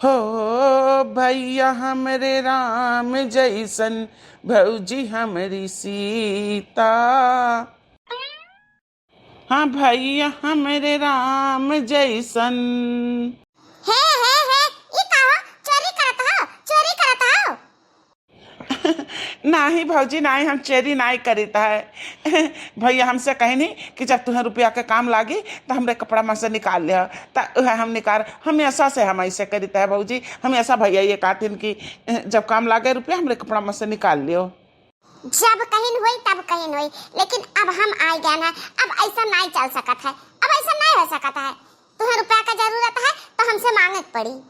हो भैया हमरे राम जैसन, भौजी हमारी सीता। हाँ भैया हमरे राम जैसन। है ई का हो? चोरी करत हो। नाही भौजी नाही, हम चोरी नहीं करीता है। भैया हमसे कहे नहीं कि जब तुम्हें रुपया के काम लागी तो हमरे कपड़ा में से निकाल लिया, तो हम निकाल हमेशा से हम ऐसे करीता है भौजी। हमेशा भैया ये कहते कि जब काम लागे रुपया हमरे कपड़ा में से निकाल लियो। जब कहीं हुई तब कहीं हुई, लेकिन अब हम आ गए ना, अब ऐसा नहीं चल सकत है, अब ऐसा नहीं हो सकत है। तुम्हें रुपया का जरूरत है तो हमसे मांगे पड़ी।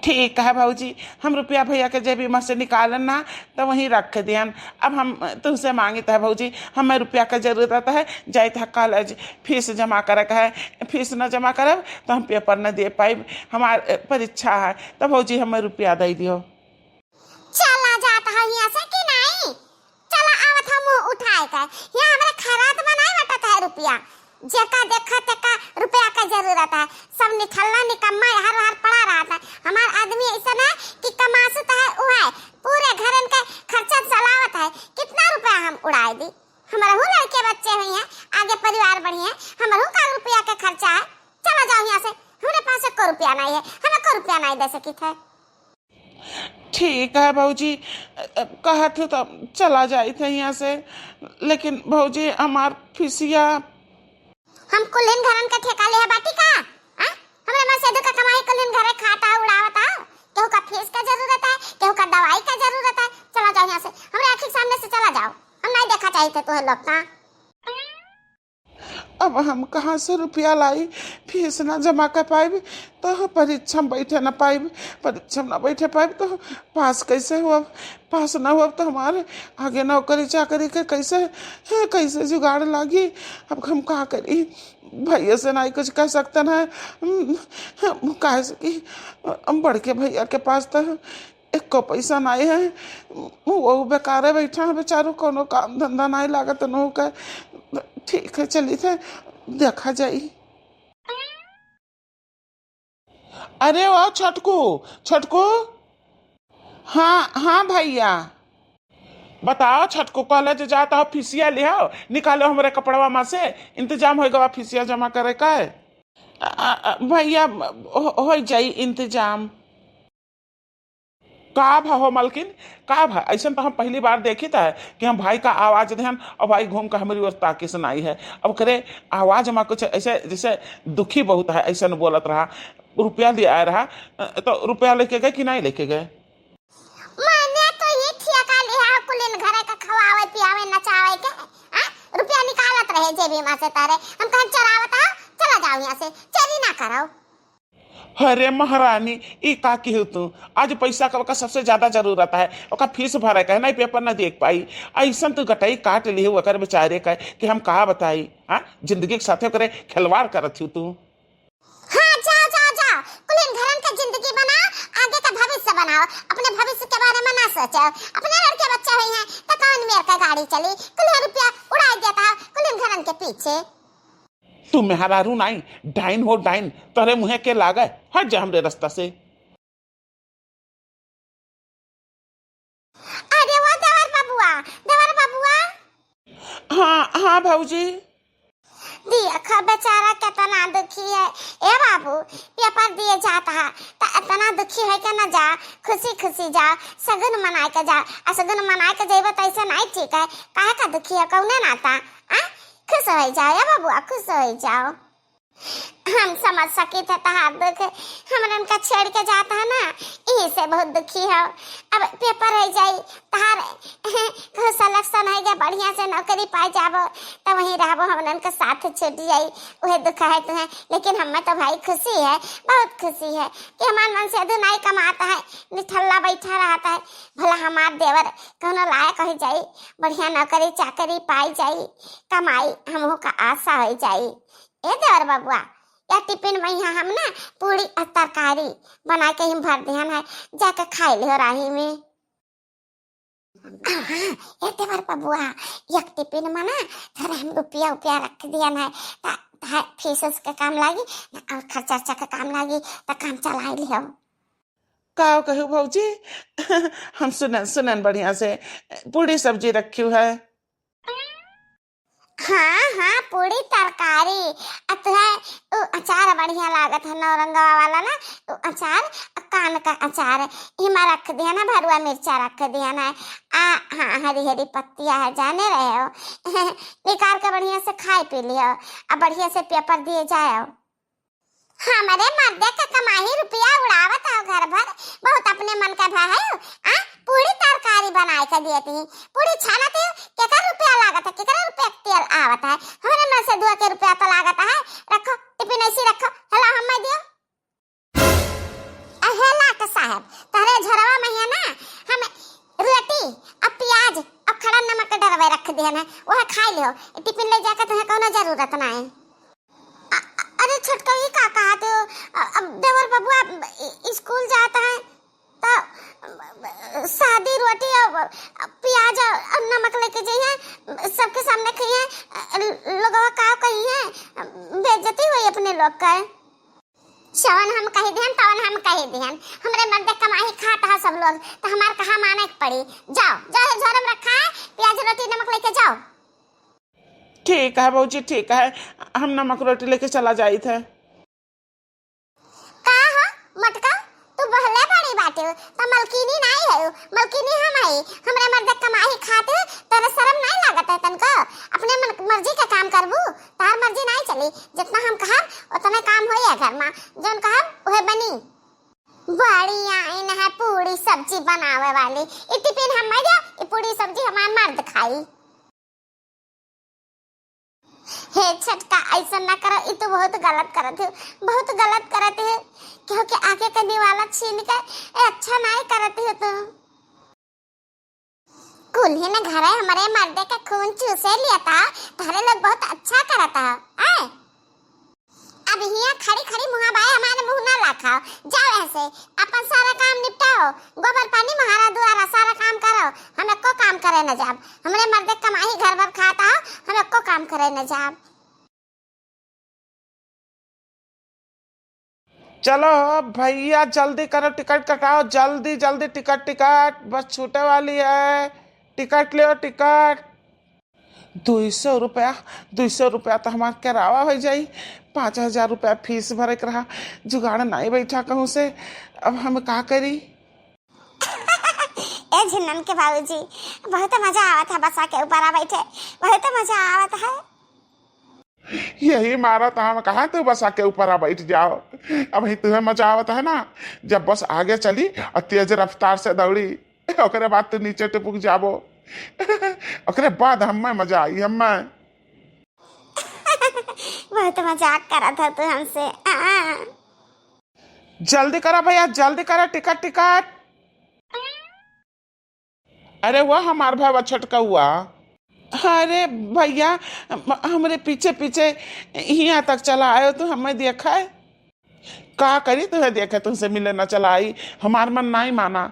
ठीक है भौजी, हम रुपया भैया के जेबी में से निकालन ना तो वहीं रख दियन। अब हम तुमसे मांगते है भौजी, हमें रुपया का जरूरत है, जाए था कॉलेज फीस जमा करे का है। फीस न जमा करब तो हम पेपर न दे पाइब, हमार परीक्षा है, तो भौजी हमें रुपया दे दियो। चला जाता है यहाँ से कि नहीं? चला आवत हम मुंह उठाए का, यहाँ हमारे खरात बनाए बटत है रुपया। जेका देखा तेका रुपया का जरूरत है, सब निठल्ला निकम्मा हर हर पड़ा रहता है। हमार आदमी ऐसा ना कि कमासत है वो है, पूरे घरन के खर्चा चलावत है। कितना रुपया हम उड़ाए दी? हमारा हूँ लड़के बच्चे हुई हैं, आगे परिवार बढ़ी है, हमारा हूँ का रुपया का खर्चा है। चला जाओ यहाँ से, हमारे पास कोई रुपया नहीं है, हमें कोई रुपया नहीं दे सकी थे। ठीक है भौजी, कहा थे तो चला जाए थे यहाँ से, लेकिन भौजी हमार फीसिया। हम कुलीन घरन का ठेका ले बाटी का हमरे मां से का कमाई कुलीन घरे खाता उड़ावता। केहू का फीस का जरूरत है, केहू का दवाई का जरूरत है। चला जाओ यहाँ से, हमरे आंखी सामने से चला जाओ, हम नहीं देखा चाहिए थे तुम्हें लोग का। अब हम कहाँ से रुपया लाई? फीस ना जमा कर पाइब तो परीक्षा में बैठे ना पाइब, परीक्षा में ना बैठे पाइब तो पास कैसे हुआ? पास ना हुआ तो हमारे आगे नौकरी चाकरी के कैसे जुगाड़ लागी? अब हम क्या करी? भैया से नहीं कुछ कह सकते ना, कह सकी हम बढ़ के भैया के पास तो एक को पैसा नहीं है, वो बेकार बैठा है बेचारो, कोनो काम धंधा नहीं लागत न का। ठीक है चली थे देखा जाई। अरे वाह छटकू, छटकू। हाँ हाँ भैया बताओ छटकू, कॉलेज जाता हो फीसिया ले आओ, निकालो हमारे कपड़वा में से, इंतजाम होगा फीसिया जमा करे का है। भैया हो जाई इंतजाम। का भा हो मलकिन, का भा? ऐसा तो हम पहली बार देखी था कि हम भाई का आवाज ध्यान और भाई घूम कर हमारी ओर ताकि सुनाई है। अब करे आवाज में कुछ ऐसे जैसे दुखी बहुत है, ऐसा न बोलत रहा। रुपया ले आया रहा तो रुपया लेके गए कि नहीं लेके गए? मैंने तो ये ठेका लिया कुलीन घरे का खवावे पियावे नचावे के, रुपया निकालत रहे जेबी में से तारे। हम कहां चरावत हो? चला जाओ यहाँ से, चोरी ना करो। अरे महारानी ई का की हो तू? आज पैसा का सबसे ज्यादा जरूरत है, ओका फीस भरे का है, नहीं पेपर ना देख पाई। ऐसा तू गटाई काट ली हो अकर बेचारे का कि हम कहा बताई। हाँ जिंदगी के साथे करे खिलवाड़ करत हूँ तू। हाँ जाओ जाओ जाओ, कुलीन घरन का जिंदगी बनाओ, आगे का भविष्य बनाओ। अपने भविष्य के बारे में ना सोचो, अपने लड़के बच्चे हुए हैं तो कौन मेरे का गाड़ी चली, कुल रुपया उड़ा देता है कुलीन घरन के पीछे। तू मेहरारू नहीं डाइन हो डाइन, तोरे मुँह के लागे, हट जा हमरे रास्ता से। अरे वो देवर बबुआ। हाँ हाँ भाऊजी। देखा बेचारा कितना दुखी है। ए बाबू पेपर दिए जाता है तो इतना दुखी है कि ना जा, खुशी खुशी जा, सगुन मनाए के जा। सगुन मनाए के जेब तो ऐसा नहीं ठीक है, काहे का दुखी है कौने नाता? खुश हो जाओ या बाबू, खुश हो जाओ। हम समझ सके थे तहार दुख, हमने उनका छेड़ के जाता है ना, यही से बहुत दुखी है। अब पेपर हो जाई तहार सिलेक्शन है गया, बढ़िया से नौकरी पाई जाबो तो वहीं रहबो, हमने उनका साथ छूट जाई, वह दुख है तुम्हें। लेकिन हमें तो भाई खुशी है, बहुत खुशी है कि हमारे मन से नहीं कमाता है, निठल्ला बैठा रहता है। भला हमार देवर कोनो लायक हो जाई, बढ़िया नौकरी चाकरी पाई जाई, कमाई हमहू का आशा हो जाई। ए देवर बबुआ या टिफिन में यहाँ हम ना पूरी और तरकारी बना के ही भर दिया है, जाके खाई ले राही में। ए देवर बबुआ एक टिफिन में ना थोड़ा हम रुपया रख दिया है, तार फीस के काम लागी और खर्चा वर्चा के काम लागी तो काम चला लियो। का कहू भौजी हम सुनन सुनन बढ़िया से पूरी सब्जी रखी है। हाँ हाँ पूरी तरकारी अचार बढ़िया लागत है नौरंगवा वाला ना अचार कान का अचार हिमा रख दिया ना भरुआ मिर्चा रख दिया ना हाँ हरी हरी पत्तियां है जाने रहे हो निकाल के बढ़िया से खाए पी लियो अब बढ़िया से पेपर दिए जाओ। हमारे मर्दे का कमाई रुपया उड़ावत हो घर भर बहुत अपने मन का भा है पूरी तरकारी बनाए के दिए थी पूरी छाना थी केकर रुपया लागत है केकर रुपया तेल आवत है हमारे मन से दुआ के रुपया तो लागत है रखो टिफिन ऐसी रखो हेला हम दियो अहेला का साहब तारे झरवा में है ना हम रोटी और प्याज और खड़ा नमक के डरवे रख दिया ना वह खा लियो टिफिन ले जाकर तुम्हें कोनो जरूरत ना है। अरे छोटका ये का कहा तो अब देवर बबुआ स्कूल जाता है तो सादी रोटी और प्याज और नमक लेके जाइए सबके सामने खाइए लोगों का कही है बेइज्जती हुई अपने लोग का शवन हम कही दिहन तवन हम कही दिहन हमरे मर्दे कमाई खाता है सब लोग तो हमार कहा माने पड़ी जाओ जाओ झोरम रखा है प्याज रोटी नमक लेके जाओ। ठीक है भौजी ठीक है हम नमक रोटी लेके चला जाई थे। का हो मटका तू बहले बड़ी बाटे तो मलकीनी नहीं है मलकीनी हम है हमरे मर्द कमाई खाते तेरे शर्म नहीं लागत है तनको अपने मर्जी का काम करबू तार मर्जी नहीं चली जितना हम कहब उतना काम होई घर में जोन कहब वह बनी बढ़िया इन है पूरी सब्जी बनावे वाली ई टिफिन हम दे ई पूरी सब्जी हमार मर्द खाई। हे छटका ऐसा ना करो ये तो बहुत गलत करते हो क्योंकि आगे करने वाला छीन के अच्छा नहीं करते हो तुम कुल्हे ने घर है हमारे मर्दे का खून चूसे लिया था तारे लोग बहुत अच्छा करता है अब यहाँ खड़ी खड़ी मुहा बाय हमारे मुंह ना लाखाओ जाओ ऐसे अपन सारा काम निपटाओ गोबर पानी महारा द्वारा सारा काम करो हमें को काम करे न जाब हमारे मर्दे कमाई घर भर खाता हो हमें को काम करे न जाब। चलो भैया जल्दी करो टिकट कटाओ जल्दी जल्दी टिकट बस छूटे वाली है टिकट ले टिकट 200 रुपया तो हमार किराया हो जाई 5000 रुपया फीस भरे के रहा जुगाड़ नहीं बैठा कहूँ से अब हम का करी। ए झिन्नन के बाबूजी बहुत मजा आवत है बसा के ऊपर आ बैठे बहुत मजा आवत है यही मारा तो हम कहा तू बस आके ऊपर आ बैठ जाओ अब ही तुम्हें मजा आवत है ना जब बस आगे चली और तेज रफ्तार से दौड़ी ओकरे बाद तू नीचे टुपुक जाबो ओकरे बाद हमें मजा आई हमें बहुत मजाक करा था तू हमसे जल्दी करो भैया जल्दी करो टिकट अरे वह हमार भाई छटका हुआ अरे भैया हमारे पीछे पीछे यहाँ तक चला आयो तो हमें देखा है का करी तुम्हें देखे तुमसे मिले न चला आई हमार मन नहीं माना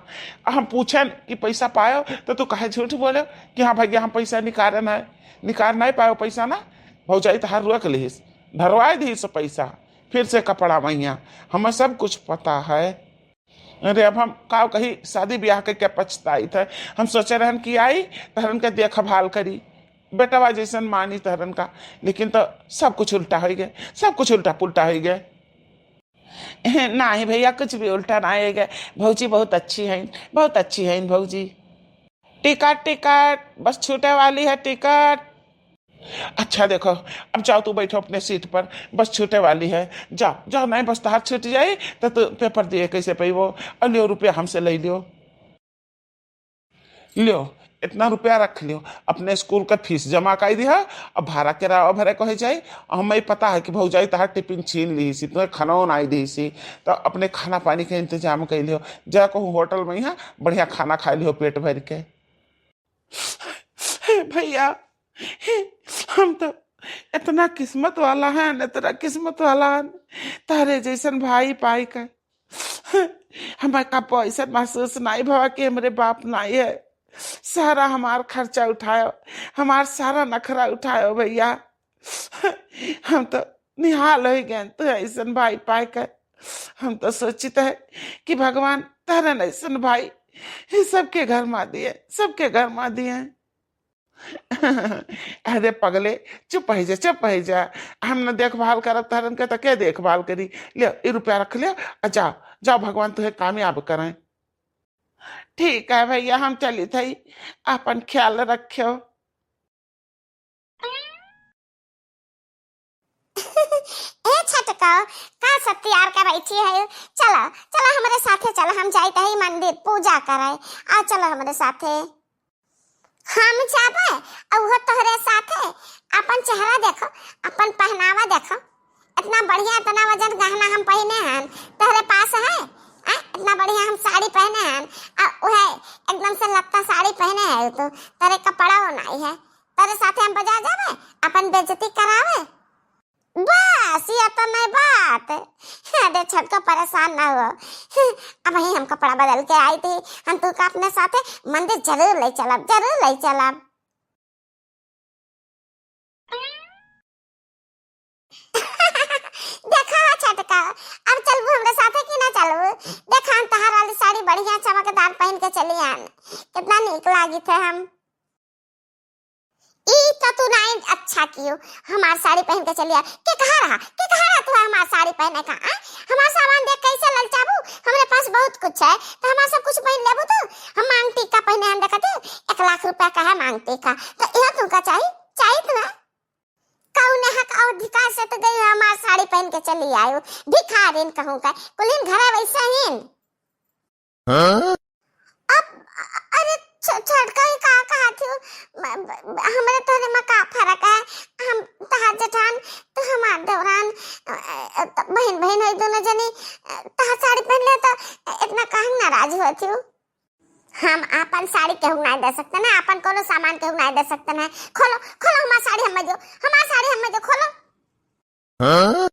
हम पूछे कि पैसा पायो तो तू कहे झूठ बोले कि हाँ भैया हम पैसा निकाल नहीं पायो पैसा ना भौजाई तो हर रोक लीस धरवाए दी सो पैसा फिर से कपड़ा मैया हमें सब कुछ पता है। अरे अब हम का कही शादी ब्याह के क्या पछताई थे हम सोचे रहन कि आई तहरन के देखभाल करी बेटवा जैसन मानी तहरन का लेकिन तो सब कुछ उल्टा हो गए सब कुछ उल्टा पुल्टा हो गए नहीं भैया कुछ भी उल्टा ना आएगा भौजी बहुत अच्छी है भौजी टिकट बस छूटे वाली है टिकट। अच्छा देखो अब जाओ तू बैठो अपने सीट पर बस छूटे वाली है जाओ नहीं बस तार छूट जाए तो तू पेपर दिए कैसे पैबो और लियो रुपया हमसे ले लियो इतना रुपया रख लियो अपने स्कूल का फीस जमा कर दिया अब भाड़ा किराया भरे कहे जाए हमें पता है कि भौजाई तहार टिफिन छीन ली सी तुम्हें खाना आई दी सी तो अपने खाना पानी के इंतजाम कर लियो जा कहूँ होटल में यहाँ बढ़िया खाना खा लियो पेट भर के। भैया हम तो इतना किस्मत वाला है तारे जैसन भाई पाई का हमें का पैसा महसूस नहीं भवा कि हमारे बाप नहीं है सारा हमार खर्चा उठायो हमार सारा नखरा उठायो भैया हम तो निहाल हो गए तो ऐसन भाई पाए कर। हम तो सोचित है कि भगवान तरन ऐसन भाई सबके घर में दिए, सबके घर में दिए। अरे पगले चुप है जा, चुप है जा। हम न देखभाल करब तरन के तो के देखभाल करी। ले ये रुपया रख लिया, जाओ जाओ, भगवान तुहे कामयाब करें। ठीक है भैया, हम चली थी, अपन ख्याल रखियो। ए छटका का सब तैयार कर बैठी है। चला चला हमारे साथे, चला हम जाते हैं मंदिर पूजा करे। आ चलो हमारे साथे। हम जाबे और वो तोहरे साथे। अपन चेहरा देखो, अपन पहनावा देखो, इतना बढ़िया इतना वजन गहना हम पहने हैं, तोहरे पास है? इतना बढ़िया हम साड़ी पहने हैं, वह एकदम से लगता साड़ी पहने है तो तेरे कपड़ा हो नहीं है। तेरे साथे हम बाजार जावे, अपन बेइज्जती करावे। बस ये तो नहीं बात। अरे छटका परेशान ना हो। अब ही हम कपड़ा बदल के आई थी, हम तू का अपने साथे मंदिर जरूर ले चलब, जरूर ले चलब। देखा छटका, अब चलबू हमरे साथे कि ना चलबू? देखा हम तहार वाली साड़ी बढ़िया चमकदार पहन के चली आन, कितना नीक लागी थे हम। ई तो तू नहीं अच्छा कियो, हमार साड़ी पहन के चलिया। के कहा रहा तू हमार साड़ी पहने का? हमार सामान देख कैसे ललचाबू? हमरे पास बहुत कुछ है तो हमार सब कुछ पहन लेबू। तो हम मांग टीका पहने हम देखते 1 लाख रुपया का है मांग टीका, तो यह तुमका चाहिए तुम्हें? कौने हक और अधिकार से तो गई हमार साड़ी पहन के चली आयो। भिखारिन कहूं का कुलीन घरे वैसे ही। अब अरे छटका ही का कहा थी हमरे तोरे में का फर्क है? हम तहार जेठान तो हमार दौरान बहन बहन है दोनों जनी, तहार साड़ी पहन ले तो इतना काहे नाराज होती हो? हम अपन साड़ी केहू नहीं दे सकते ना, अपन कोनो सामान केहू नहीं दे सकते ना। खोलो खोलो हमार साड़ी हमें दो, हमार साड़ी हमें दो, खोलो।